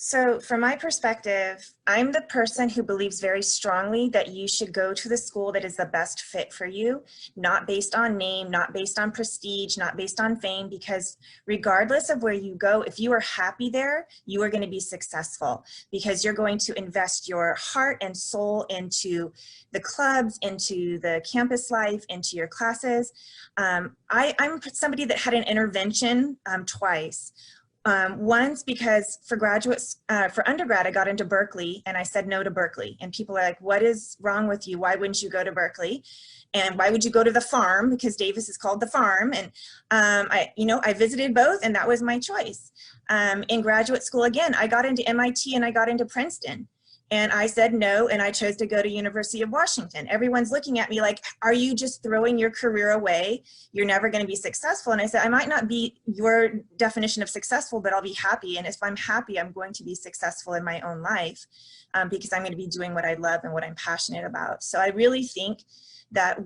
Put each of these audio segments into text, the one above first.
So from my perspective, I'm the person who believes very strongly that you should go to the school that is the best fit for you, not based on name, not based on prestige, not based on fame, because regardless of where you go, if you are happy there, you are going to be successful because you're going to invest your heart and soul into the clubs, into the campus life, into your classes. I'm somebody that had an intervention twice. Once because for undergrad, I got into Berkeley and I said no to Berkeley. And people are like, what is wrong with you? Why wouldn't you go to Berkeley? And why would you go to the farm? Because Davis is called the farm. And I visited both and that was my choice. In graduate school, again, I got into MIT and I got into Princeton. And I said no, and I chose to go to University of Washington. Everyone's looking at me like, are you just throwing your career away? You're never gonna be successful. And I said, I might not be your definition of successful, but I'll be happy. And if I'm happy, I'm going to be successful in my own life because I'm gonna be doing what I love and what I'm passionate about. So I really think that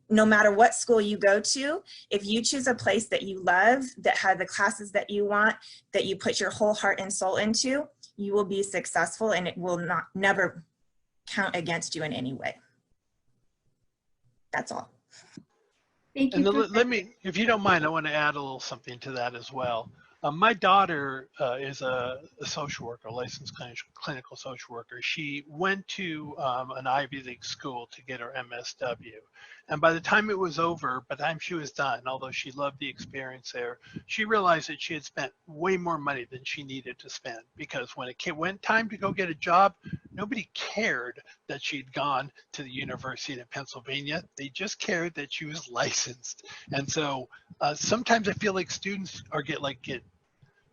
no matter what school you go to, if you choose a place that you love, that has the classes that you want, that you put your whole heart and soul into, you will be successful and it will never count against you in any way. That's all. Thank you. And let me, if you don't mind, I want to add a little something to that as well. My daughter is a social worker, a licensed clinical social worker. She went to an Ivy League school to get her MSW. And by the time it was over, by the time she was done, although she loved the experience there, she realized that she had spent way more money than she needed to spend, because when it went time to go get a job, nobody cared that she'd gone to the University of Pennsylvania. They just cared that she was licensed. And so sometimes I feel like students get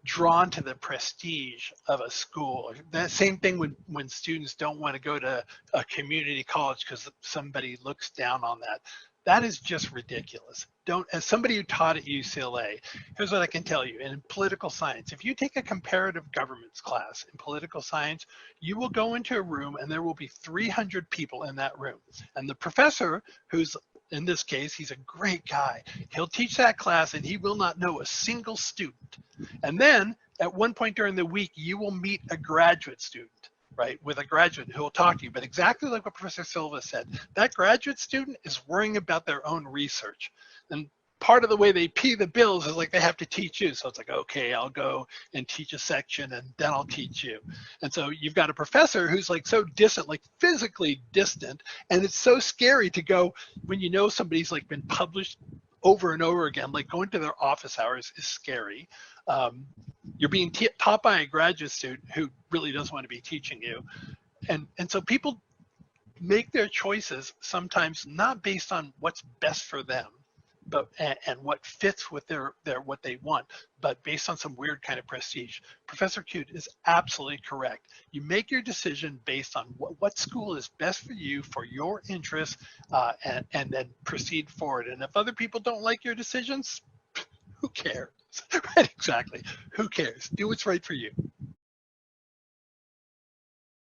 drawn to the prestige of a school. That same thing when students don't want to go to a community college because somebody looks down on that. That is just ridiculous. As somebody who taught at UCLA, here's what I can tell you. In political science, if you take a comparative governments class in political science, you will go into a room and there will be 300 people in that room. And the professor, who's in this case, he's a great guy. He'll teach that class and he will not know a single student. And then at one point during the week, you will meet a graduate student, right? With a graduate who will talk to you. But exactly like what Professor Silva said, that graduate student is worrying about their own research. And part of the way they pay the bills is like they have to teach you. So it's like, okay, I'll go and teach a section and then I'll teach you. And so you've got a professor who's like so distant, like physically distant. And it's so scary to go when you know somebody's like been published over and over again, like going to their office hours is scary. You're being taught by a graduate student who really doesn't want to be teaching you. And so people make their choices sometimes not based on what's best for them, but and what fits with their what they want, but based on some weird kind of prestige. Professor Cute is absolutely correct. You make your decision based on what school is best for you, for your interests, and then proceed forward. And if other people don't like your decisions, who cares? Right, exactly. Who cares? Do what's right for you.